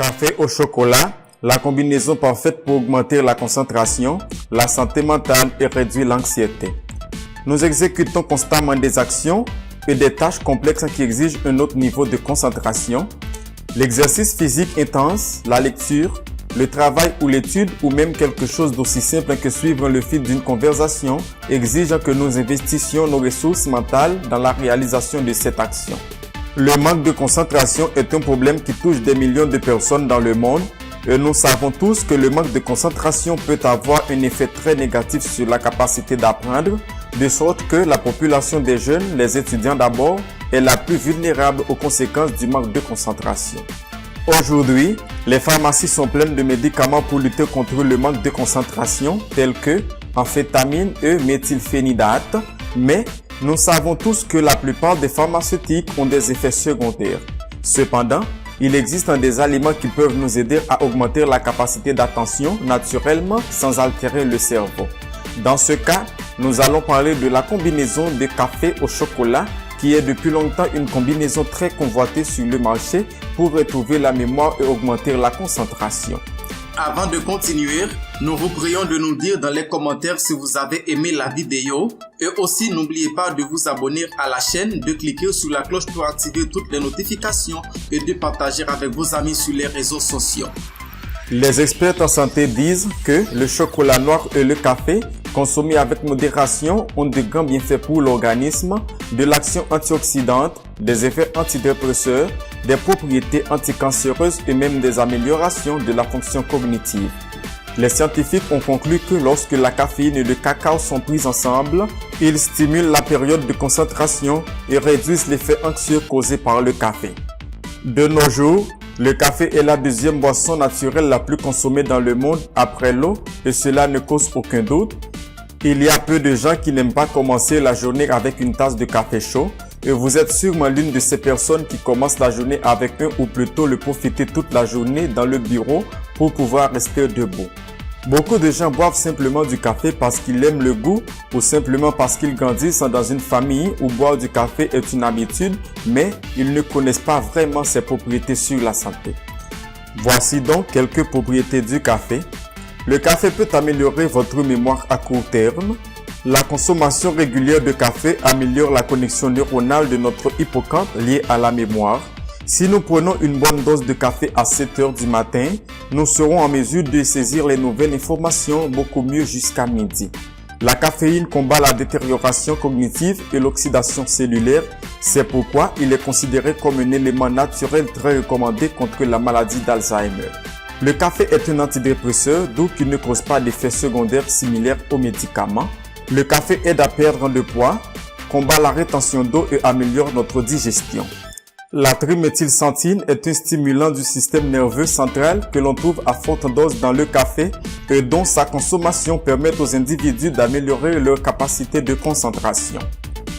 Café au chocolat, la combinaison parfaite pour augmenter la concentration, la santé mentale et réduire l'anxiété. Nous exécutons constamment des actions et des tâches complexes qui exigent un autre niveau de concentration. L'exercice physique intense, la lecture, le travail ou l'étude ou même quelque chose d'aussi simple que suivre le fil d'une conversation exige que nous investissions nos ressources mentales dans la réalisation de cette action. Le manque de concentration est un problème qui touche des millions de personnes dans le monde et nous savons tous que le manque de concentration peut avoir un effet très négatif sur la capacité d'apprendre, de sorte que la population des jeunes, les étudiants d'abord, est la plus vulnérable aux conséquences du manque de concentration. Aujourd'hui, les pharmacies sont pleines de médicaments pour lutter contre le manque de concentration, tels que amphétamine et méthylphénidate, mais nous savons tous que la plupart des pharmaceutiques ont des effets secondaires. Cependant, il existe des aliments qui peuvent nous aider à augmenter la capacité d'attention naturellement sans altérer le cerveau. Dans ce cas, nous allons parler de la combinaison de café au chocolat qui est depuis longtemps une combinaison très convoitée sur le marché pour retrouver la mémoire et augmenter la concentration. Avant de continuer, nous vous prions de nous dire dans les commentaires si vous avez aimé la vidéo et aussi n'oubliez pas de vous abonner à la chaîne, de cliquer sur la cloche pour activer toutes les notifications et de partager avec vos amis sur les réseaux sociaux. Les experts en santé disent que le chocolat noir et le café consommés avec modération ont de grands bienfaits pour l'organisme, de l'action antioxydante, des effets antidépresseurs, des propriétés anticancéreuses et même des améliorations de la fonction cognitive. Les scientifiques ont conclu que lorsque la caféine et le cacao sont pris ensemble, ils stimulent la période de concentration et réduisent l'effet anxieux causé par le café. De nos jours, le café est la deuxième boisson naturelle la plus consommée dans le monde après l'eau et cela ne cause aucun doute. Il y a peu de gens qui n'aiment pas commencer la journée avec une tasse de café chaud et vous êtes sûrement l'une de ces personnes qui commencent la journée avec un ou plutôt le profiter toute la journée dans le bureau pour pouvoir rester debout. Beaucoup de gens boivent simplement du café parce qu'ils aiment le goût ou simplement parce qu'ils grandissent dans une famille où boire du café est une habitude, mais ils ne connaissent pas vraiment ses propriétés sur la santé. Voici donc quelques propriétés du café. Le café peut améliorer votre mémoire à court terme. La consommation régulière de café améliore la connexion neuronale de notre hippocampe liée à la mémoire. Si nous prenons une bonne dose de café à 7 heures du matin, nous serons en mesure de saisir les nouvelles informations beaucoup mieux jusqu'à midi. La caféine combat la détérioration cognitive et l'oxydation cellulaire. C'est pourquoi il est considéré comme un élément naturel très recommandé contre la maladie d'Alzheimer. Le café est un antidépresseur, d'où qu'il ne cause pas d'effets secondaires similaires aux médicaments. Le café aide à perdre de poids, combat la rétention d'eau et améliore notre digestion. La triméthylxanthine est un stimulant du système nerveux central que l'on trouve à forte dose dans le café et dont sa consommation permet aux individus d'améliorer leur capacité de concentration.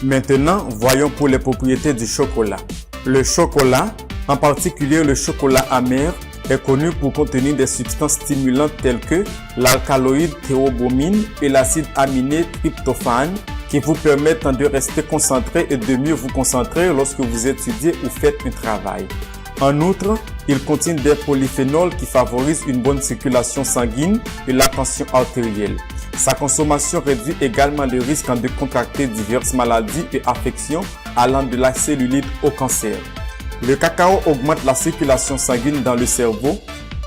Maintenant, voyons pour les propriétés du chocolat. Le chocolat, en particulier le chocolat amer, est connu pour contenir des substances stimulantes telles que l'alcaloïde théobromine et l'acide aminé tryptophane qui vous permettent de rester concentré et de mieux vous concentrer lorsque vous étudiez ou faites un travail. En outre, il contient des polyphénols qui favorisent une bonne circulation sanguine et la tension artérielle. Sa consommation réduit également le risque de contracter diverses maladies et affections allant de la cellulite au cancer. Le cacao augmente la circulation sanguine dans le cerveau,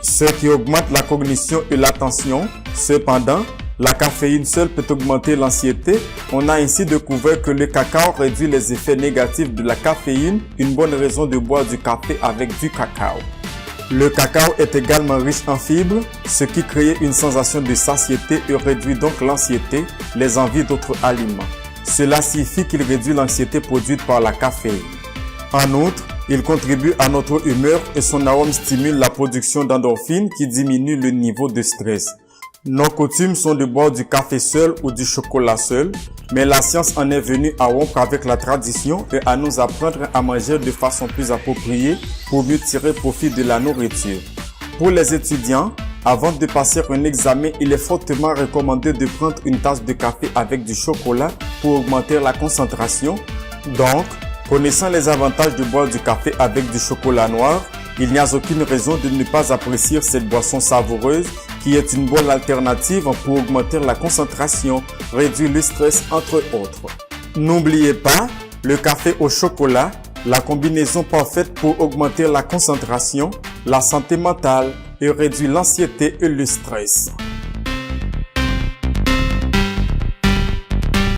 ce qui augmente la cognition et l'attention. Cependant, la caféine seule peut augmenter l'anxiété. On a ainsi découvert que le cacao réduit les effets négatifs de la caféine, une bonne raison de boire du café avec du cacao. Le cacao est également riche en fibres, ce qui crée une sensation de satiété et réduit donc l'anxiété, les envies d'autres aliments. Cela signifie qu'il réduit l'anxiété produite par la caféine. En outre, il contribue à notre humeur et son arôme stimule la production d'endorphines qui diminue le niveau de stress. Nos coutumes sont de boire du café seul ou du chocolat seul, mais la science en est venue à rompre avec la tradition et à nous apprendre à manger de façon plus appropriée pour mieux tirer profit de la nourriture. Pour les étudiants, avant de passer un examen, il est fortement recommandé de prendre une tasse de café avec du chocolat pour augmenter la concentration. Donc, connaissant les avantages de boire du café avec du chocolat noir, il n'y a aucune raison de ne pas apprécier cette boisson savoureuse qui est une bonne alternative pour augmenter la concentration, réduire le stress entre autres. N'oubliez pas, le café au chocolat, la combinaison parfaite pour augmenter la concentration, la santé mentale et réduire l'anxiété et le stress.